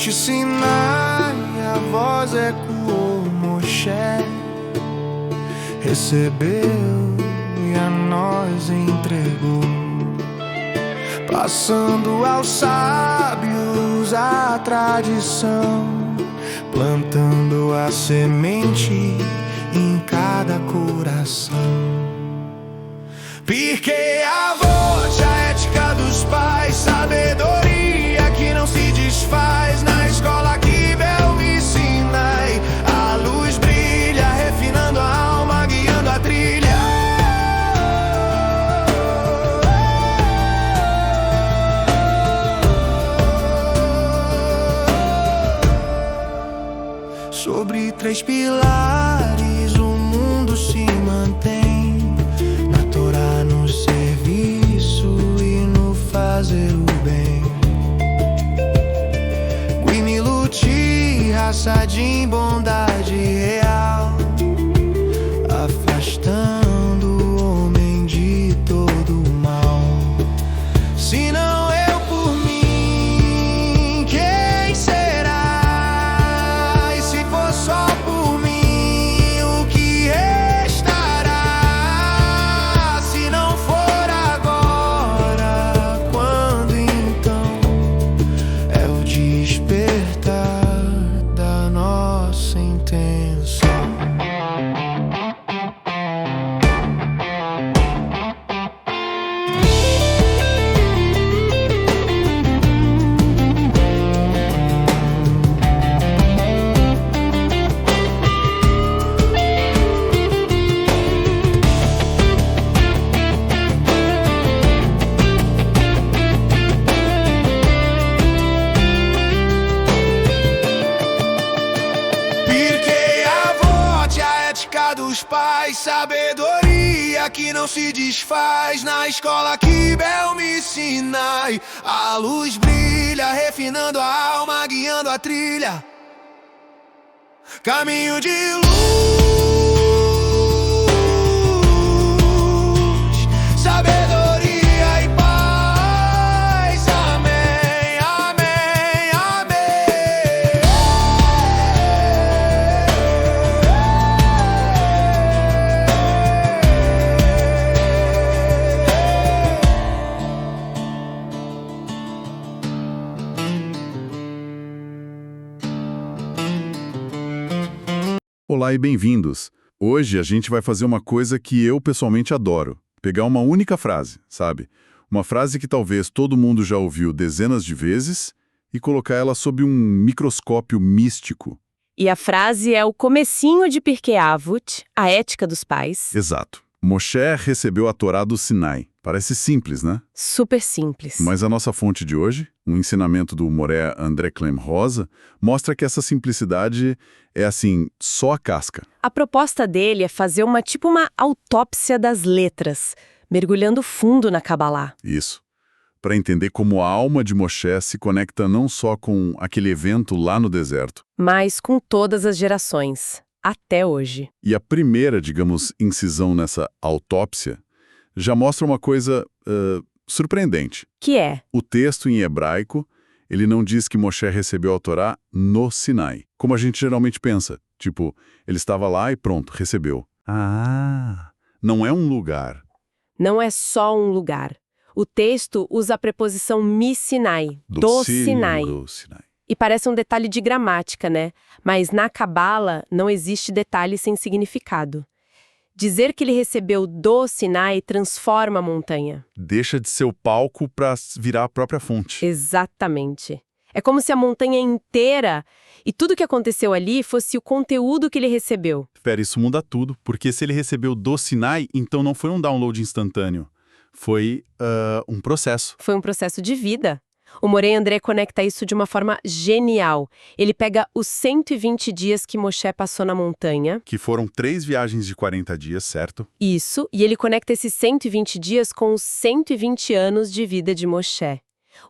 Monte Sinai, a voz ecoou, Moshe recebeu e a nós entregou, passando aos sábios a tradição, plantando a semente em cada coração. Pirkei Avot, a ética dos pais, sabedoria que não se desfaz. Na escola Kibel me Sinai, a luz brilha, refinando a alma, guiando a trilha. Sobre 3 pilares o mundo se mantém: na Torá, no serviço e no fazer o bem. Guimiluti, Hassadim, bondade real, afastando o homem de todo o mal. Se não eu por mim, quem será? E se for só por mim, o que restará? Se não for agora, quando então? É o despertar da nossa intenção. Pirkei Avot, a ética dos pais, sabedoria que não se desfaz. Na escola Kibel me Sinai, a luz brilha, refinando a alma, guiando a trilha. Caminho de luz, sabedoria e paz. Amém, amém, amém. Olá e bem-vindos! Hoje a gente vai fazer uma coisa que eu pessoalmente adoro. Pegar uma única frase, sabe? Uma frase que talvez todo mundo já ouviu dezenas de vezes e colocar ela sob um microscópio místico. E a frase é o comecinho de Pirkei Avot, a ética dos pais. Exato. Moshe recebeu a Torá do Sinai. Parece simples, né? Super simples. Mas a nossa fonte de hoje, um ensinamento do Moré André Clem Rosa, mostra que essa simplicidade é, assim, só a casca. A proposta dele é fazer uma autópsia das letras, mergulhando fundo na Cabalá. Isso. Para entender como a alma de Moshe se conecta não só com aquele evento lá no deserto, Mas com todas as gerações, até hoje. e a primeira, digamos, incisão nessa autópsia já mostra uma coisa surpreendente. Que é, O texto em hebraico, ele não diz que Moshe recebeu a Torá no Sinai, como a gente geralmente pensa. Tipo, ele estava lá e pronto, recebeu. Ah, não é um lugar. não é só um lugar. O texto usa a preposição mi Sinai, do Sinai. Do Sinai. E parece um detalhe de gramática, né? Mas na Cabala não existe detalhe sem significado. Dizer que ele recebeu do Sinai transforma a montanha. Deixa de ser o palco para virar a própria fonte. Exatamente. É como se a montanha inteira e tudo que aconteceu ali fosse o conteúdo que ele recebeu. Pera, isso muda tudo, porque se ele recebeu do Sinai, então não foi um download instantâneo. Foi um processo. Foi um processo de vida. O Moré André conecta isso de uma forma genial. Ele pega os 120 dias que Moshe passou na montanha. Que foram 3 viagens de 40 dias, certo? Isso, e ele conecta esses 120 dias com os 120 anos de vida de Moshe.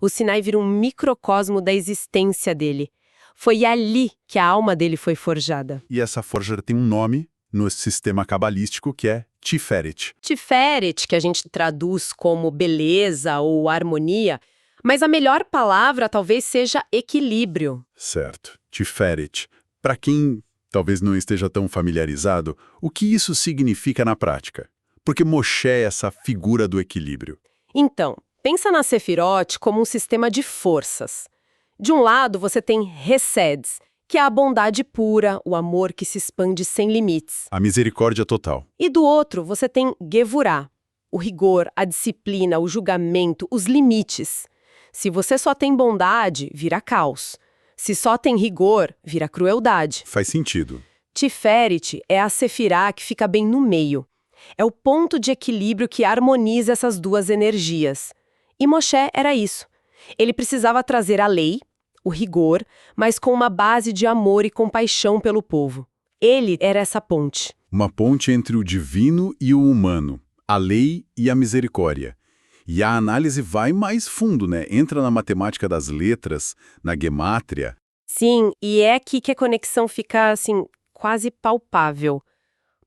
O Sinai vira um microcosmo da existência dele. Foi ali que a alma dele foi forjada. E essa forja tem um nome no sistema cabalístico que é Tiferet. Tiferet, que a gente traduz como beleza ou harmonia, Mas a melhor palavra talvez seja equilíbrio. Certo. Tiferet. Para quem talvez não esteja tão familiarizado, o que isso significa na prática? Porque Moshe é essa figura do equilíbrio. Então, pensa na Sefirot como um sistema de forças. De um lado, você tem Hesed, que é a bondade pura, o amor que se expande sem limites. A misericórdia total. E do outro, você tem Gevurah, o rigor, a disciplina, o julgamento, os limites. Se você só tem bondade, vira caos. Se só tem rigor, vira crueldade. Faz sentido. Tiferet é a Sefirá que fica bem no meio. É o ponto de equilíbrio que harmoniza essas duas energias. E Moshe era isso. Ele precisava trazer a lei, o rigor, mas com uma base de amor e compaixão pelo povo. Ele era essa ponte. Uma ponte entre o divino e o humano, a lei e a misericórdia. E a análise vai mais fundo, né? Entra na matemática das letras, na gemátria. Sim, e é aqui que a conexão fica, assim, quase palpável.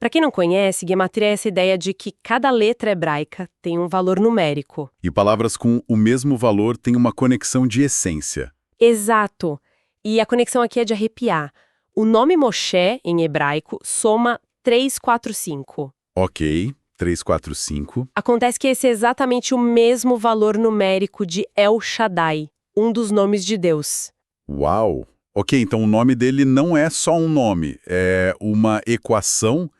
Para quem não conhece, gematria é essa ideia de que cada letra hebraica tem um valor numérico. E palavras com o mesmo valor têm uma conexão de essência. Exato. E a conexão aqui é de arrepiar. O nome Moshe, em hebraico, soma 345. Ok, 345. Acontece que esse é exatamente o mesmo valor numérico de El Shaddai, um dos nomes de Deus. Uau! Ok, então o nome dele não é só um nome, é uma equação.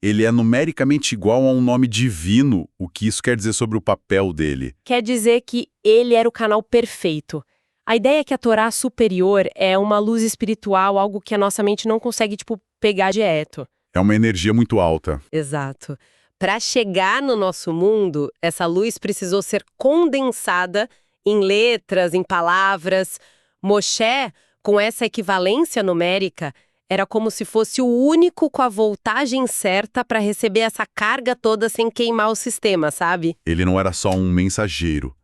Ele é numericamente igual a um nome divino. O que isso quer dizer sobre o papel dele? Quer dizer que ele era o canal perfeito. A ideia é que a Torá superior é uma luz espiritual, algo que a nossa mente não consegue, pegar direto. É uma energia muito alta. Exato. Para chegar no nosso mundo, essa luz precisou ser condensada em letras, em palavras. Moshe, com essa equivalência numérica, era como se fosse o único com a voltagem certa para receber essa carga toda sem queimar o sistema, sabe? Ele não era só um mensageiro.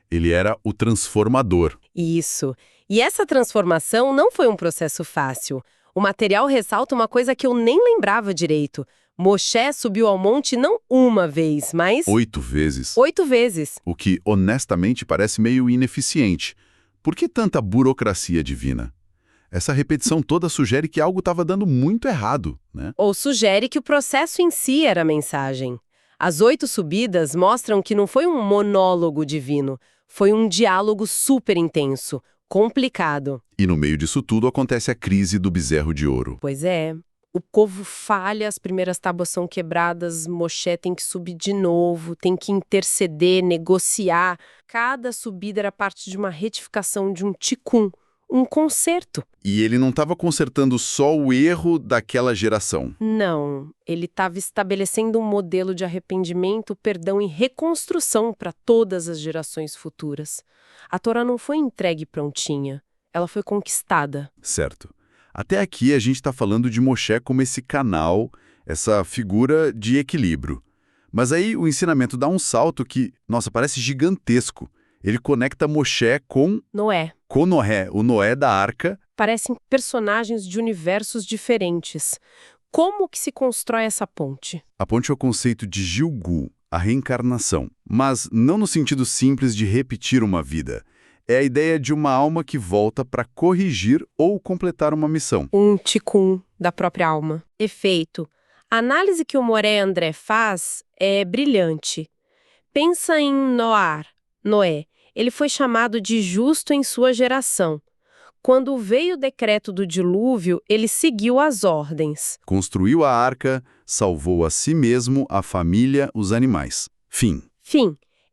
Ele era o transformador. Isso. E essa transformação não foi um processo fácil. O material ressalta uma coisa que eu nem lembrava direito. Moshe subiu ao monte não uma vez, mas 8 vezes. 8 vezes. O que, honestamente, parece meio ineficiente. Por que tanta burocracia divina? Essa repetição toda sugere que algo estava dando muito errado, né? Ou sugere que o processo em si era a mensagem. As 8 subidas mostram que não foi um monólogo divino, foi um diálogo super intenso, complicado. E no meio disso tudo acontece a crise do bezerro de ouro. Pois é. O povo falha, as primeiras tábuas são quebradas, Moshe tem que subir de novo, tem que interceder, negociar. Cada subida era parte de uma retificação, de um tikkun, um conserto. E ele não estava consertando só o erro daquela geração. Não, ele estava estabelecendo um modelo de arrependimento, perdão e reconstrução para todas as gerações futuras. A Torá não foi entregue prontinha, ela foi conquistada. Certo. Até aqui a gente está falando de Moshe como esse canal, essa figura de equilíbrio. Mas aí o ensinamento dá um salto que, nossa, parece gigantesco. Ele conecta Moshe com Noé. Noé, o Noé da Arca. Parecem personagens de universos diferentes. Como que se constrói essa ponte? A ponte é o conceito de Gilgul, a reencarnação. Mas não no sentido simples de repetir uma vida. É a ideia de uma alma que volta para corrigir ou completar uma missão. Um tikkun da própria alma. Efeito. A análise que o Moré André faz é brilhante. Pensa em Noé. Ele foi chamado de justo em sua geração. Quando veio o decreto do dilúvio, ele seguiu as ordens. Construiu a arca, salvou a si mesmo, a família, os animais. Fim.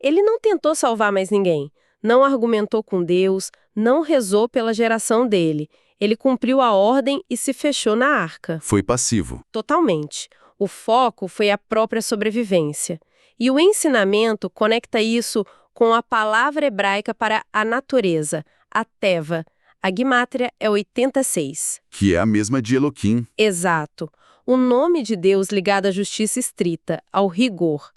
Ele não tentou salvar mais ninguém. Não argumentou com Deus, não rezou pela geração dele. Ele cumpriu a ordem e se fechou na arca. Foi passivo. Totalmente. O foco foi a própria sobrevivência. E o ensinamento conecta isso com a palavra hebraica para a natureza, a teva. A gimátria é 86. Que é a mesma de Eloquim. Exato. O nome de Deus ligado à justiça estrita, ao rigor.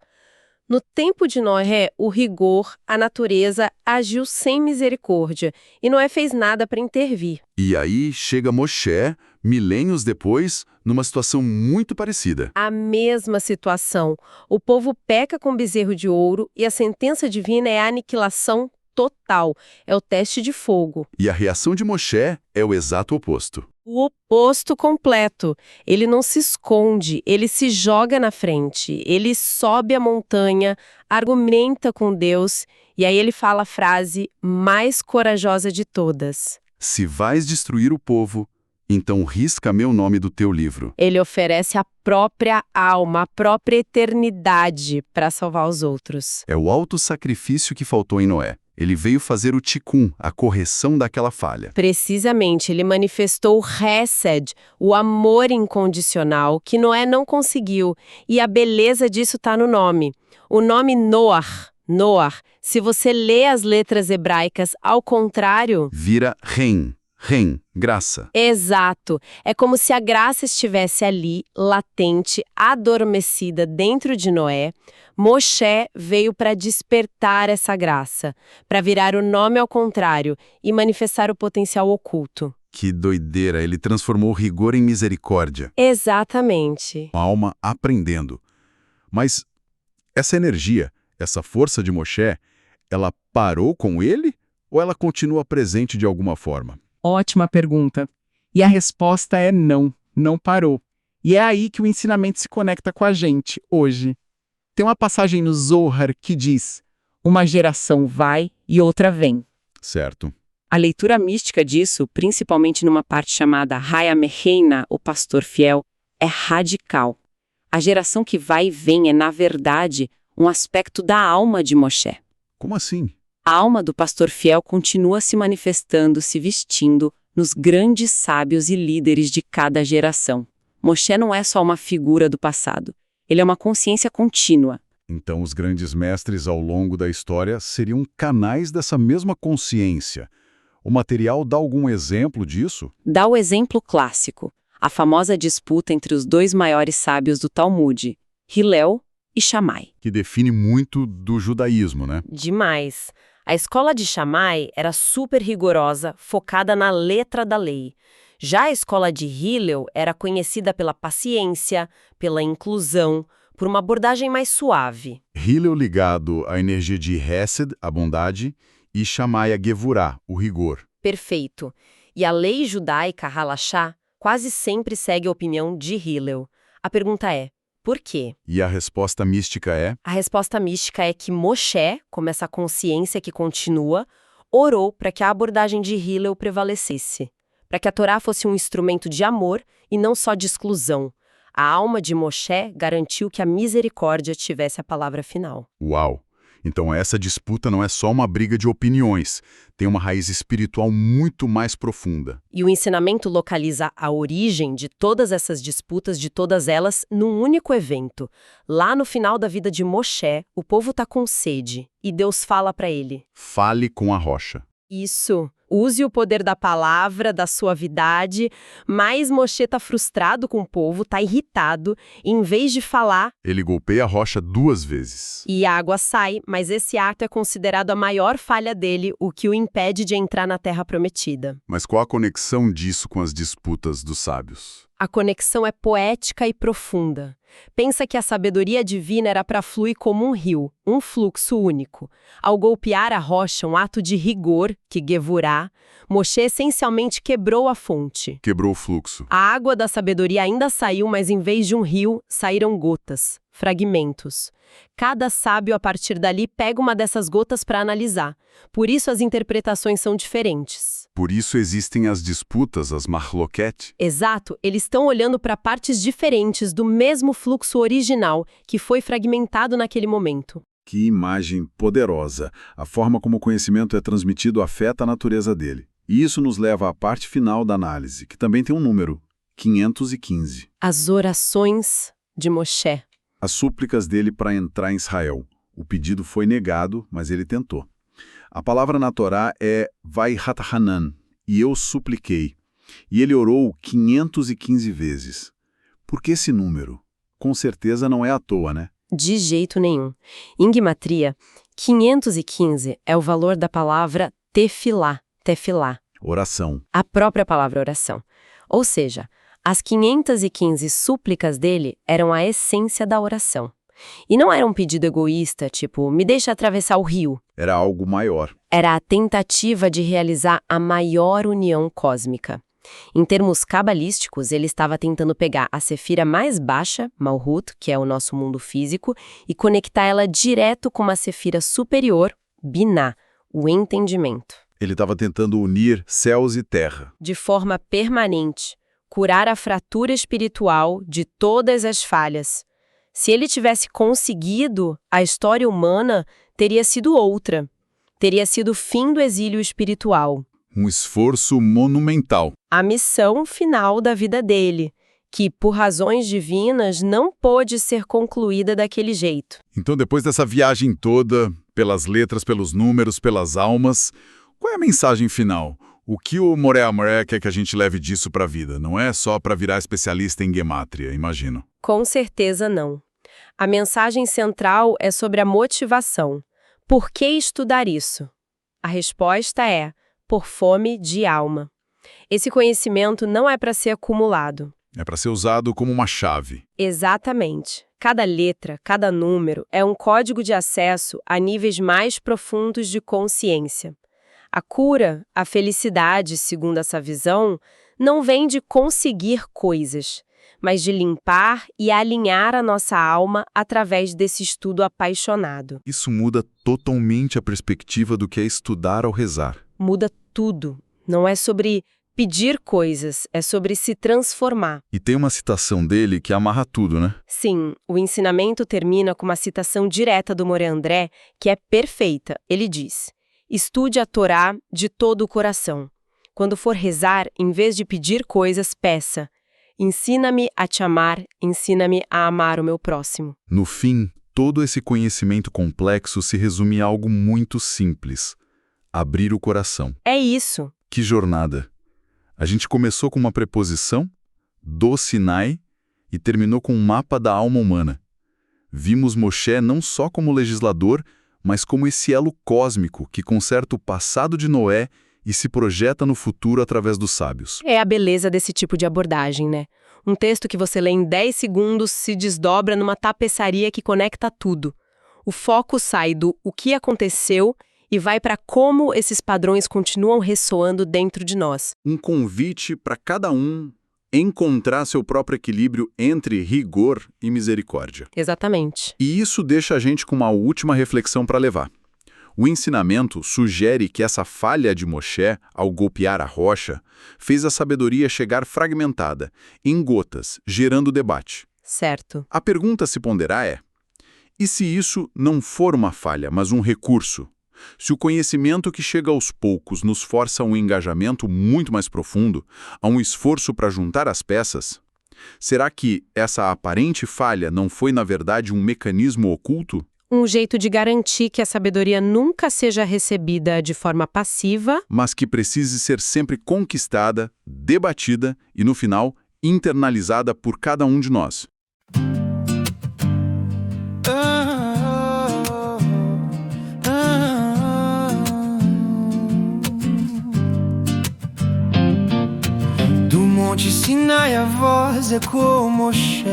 No tempo de Noé, o rigor, a natureza, agiu sem misericórdia, e Noé fez nada para intervir. E aí chega Moshe, milênios depois, numa situação muito parecida. A mesma situação. O povo peca com bezerro de ouro e a sentença divina é a aniquilação total, é o teste de fogo. E a reação de Moshe é o exato oposto. O oposto completo. Ele não se esconde, ele se joga na frente, ele sobe a montanha, argumenta com Deus, e aí ele fala a frase mais corajosa de todas. Se vais destruir o povo, então risca meu nome do teu livro. Ele oferece a própria alma, a própria eternidade para salvar os outros. É o autossacrifício que faltou em Noé. Ele veio fazer o tikkun, a correção daquela falha. Precisamente, ele manifestou o Hesed, o amor incondicional, que Noé não conseguiu, e a beleza disso está no nome. O nome Noar, se você lê as letras hebraicas ao contrário... Vira Ren, graça. Exato. É como se a graça estivesse ali, latente, adormecida dentro de Noé. Moshe veio para despertar essa graça, para virar o nome ao contrário e manifestar o potencial oculto. Que doideira, ele transformou rigor em misericórdia. Exatamente. A alma aprendendo. Mas essa energia, essa força de Moshe, ela parou com ele ou ela continua presente de alguma forma? Ótima pergunta. E a resposta é não, não parou. E é aí que o ensinamento se conecta com a gente, hoje. Tem uma passagem no Zohar que diz: uma geração vai e outra vem. Certo. A leitura mística disso, principalmente numa parte chamada Haya Meheina, o pastor fiel, é radical. A geração que vai e vem é, na verdade, um aspecto da alma de Moshe. Como assim? A alma do pastor fiel continua se manifestando, se vestindo nos grandes sábios e líderes de cada geração. Moshe não é só uma figura do passado. Ele é uma consciência contínua. Então os grandes mestres ao longo da história seriam canais dessa mesma consciência. O material dá algum exemplo disso? Dá o exemplo clássico, a famosa disputa entre os dois maiores sábios do Talmud, Hillel e Shammai. Que define muito do judaísmo, né? Demais. A escola de Shammai era super rigorosa, focada na letra da lei. Já a escola de Hillel era conhecida pela paciência, pela inclusão, por uma abordagem mais suave. Hillel ligado à energia de Hesed, a bondade, e Shammai a Gevurah, o rigor. Perfeito. E a lei judaica Halachá quase sempre segue a opinião de Hillel. A pergunta é, por quê? E a resposta mística é? A resposta mística é que Moshe, como essa consciência que continua, orou para que a abordagem de Hillel prevalecesse, para que a Torá fosse um instrumento de amor e não só de exclusão. A alma de Moshe garantiu que a misericórdia tivesse a palavra final. Uau! Então essa disputa não é só uma briga de opiniões, tem uma raiz espiritual muito mais profunda. E o ensinamento localiza a origem de todas essas disputas, de todas elas, num único evento. Lá no final da vida de Moshe, o povo está com sede, e Deus fala para ele: Fale com a rocha. Isso. Use o poder da palavra, da suavidade, mas Moshe está frustrado com o povo, está irritado, e em vez de falar, Ele golpeia a rocha 2 vezes. e a água sai, mas esse ato é considerado a maior falha dele, o que o impede de entrar na Terra Prometida. Mas qual a conexão disso com as disputas dos sábios? A conexão é poética e profunda. Pensa que a sabedoria divina era para fluir como um rio, um fluxo único. Ao golpear a rocha, um ato de rigor, que Gevurah, Moshe essencialmente quebrou a fonte. Quebrou o fluxo. A água da sabedoria ainda saiu, mas em vez de um rio, saíram gotas, fragmentos. Cada sábio, a partir dali, pega uma dessas gotas para analisar. Por isso as interpretações são diferentes. Por isso existem as disputas, as mahloket. Exato, eles estão olhando para partes diferentes do mesmo fluxo original que foi fragmentado naquele momento. Que imagem poderosa! A forma como o conhecimento é transmitido afeta a natureza dele. E isso nos leva à parte final da análise, que também tem um número, 515. As orações de Moshe. As súplicas dele para entrar em Israel. O pedido foi negado, mas ele tentou. A palavra na Torá é Vayhat-Hanan, e eu supliquei. E ele orou 515 vezes. Por que esse número? Com certeza não é à toa, né? De jeito nenhum. Em Gematria, 515 é o valor da palavra tefilá, Oração. a própria palavra oração. Ou seja, as 515 súplicas dele eram a essência da oração. E não era um pedido egoísta, tipo, me deixa atravessar o rio. Era algo maior. Era a tentativa de realizar a maior união cósmica. Em termos cabalísticos, ele estava tentando pegar a Sefira mais baixa, Malhut, que é o nosso mundo físico, e conectar ela direto com uma Sefira superior, Binah, o entendimento. Ele estava tentando unir céus e terra. De forma permanente, curar a fratura espiritual de todas as falhas. Se ele tivesse conseguido, a história humana teria sido outra. Teria sido o fim do exílio espiritual. Um esforço monumental. A missão final da vida dele, que, por razões divinas, não pôde ser concluída daquele jeito. Então, depois dessa viagem toda, pelas letras, pelos números, pelas almas, qual é a mensagem final? O que o Moré Amoré quer que a gente leve disso para a vida? Não é só para virar especialista em gemátria, imagino. Com certeza não. A mensagem central é sobre a motivação. Por que estudar isso? A resposta é: por fome de alma. Esse conhecimento não é para ser acumulado. É para ser usado como uma chave. Exatamente. Cada letra, cada número é um código de acesso a níveis mais profundos de consciência. A cura, a felicidade, segundo essa visão, não vem de conseguir coisas, mas de limpar e alinhar a nossa alma através desse estudo apaixonado. Isso muda totalmente a perspectiva do que é estudar ao rezar. Muda tudo. Não é sobre pedir coisas, é sobre se transformar. E tem uma citação dele que amarra tudo, né? Sim, o ensinamento termina com uma citação direta do Moré André, que é perfeita. Ele diz: estude a Torá de todo o coração. Quando for rezar, em vez de pedir coisas, peça: ensina-me a te amar, ensina-me a amar o meu próximo. No fim, todo esse conhecimento complexo se resume a algo muito simples: abrir o coração. É isso. Que jornada! A gente começou com uma preposição, do Sinai, e terminou com um mapa da alma humana. Vimos Moshe não só como legislador, mas como esse elo cósmico que conserta o passado de Noé e se projeta no futuro através dos sábios. É a beleza desse tipo de abordagem, né? Um texto que você lê em 10 segundos se desdobra numa tapeçaria que conecta tudo. O foco sai do o que aconteceu e vai para como esses padrões continuam ressoando dentro de nós. Um convite para cada um encontrar seu próprio equilíbrio entre rigor e misericórdia. Exatamente. E isso deixa a gente com uma última reflexão para levar. O ensinamento sugere que essa falha de Moshe, ao golpear a rocha, fez a sabedoria chegar fragmentada, em gotas, gerando debate. Certo. A pergunta a se ponderar é: e se isso não for uma falha, mas um recurso? Se o conhecimento que chega aos poucos nos força a um engajamento muito mais profundo, a um esforço para juntar as peças, será que essa aparente falha não foi, na verdade, um mecanismo oculto? Um jeito de garantir que a sabedoria nunca seja recebida de forma passiva, mas que precise ser sempre conquistada, debatida e, no final, internalizada por cada um de nós. Do Monte Sinai a voz ecoou Moshe,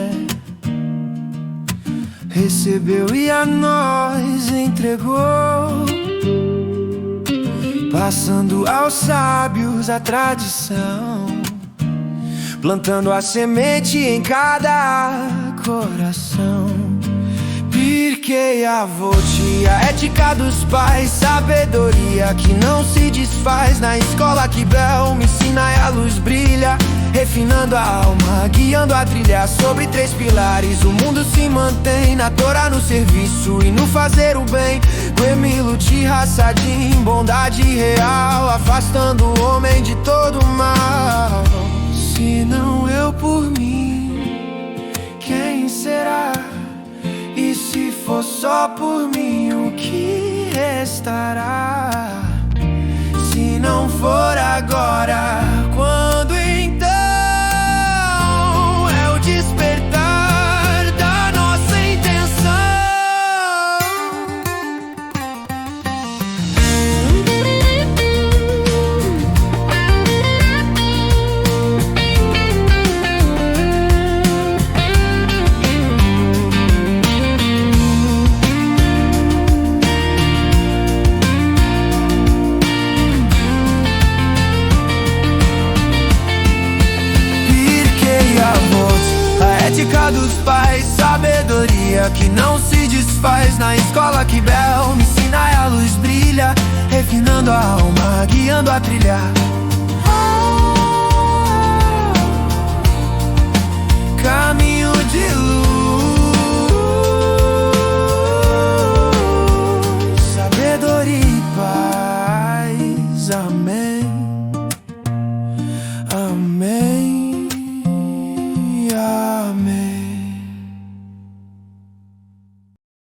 recebeu e a nós entregou, passando aos sábios a tradição, plantando a semente em cada coração. Pirkei Avot, a ética dos pais, sabedoria que não se desfaz. Na escola que Bel me ensina e a luz brilha, refinando a alma, guiando a trilha sobre 3 pilares. O mundo se mantém na Torá, no serviço e no fazer o bem. Gemilut Hassadim, bondade real, afastando o homem de todo mal. Se não eu por mim, quem será? E se for só por mim, o que restará? Se não for agora, quando então? É o despertar da nossa intenção. pais, sabedoria que não se desfaz. Na escola que Bel me ensina e a luz brilha, refinando a alma, guiando a trilhar. Caminho de luz, sabedoria e paz. Amém.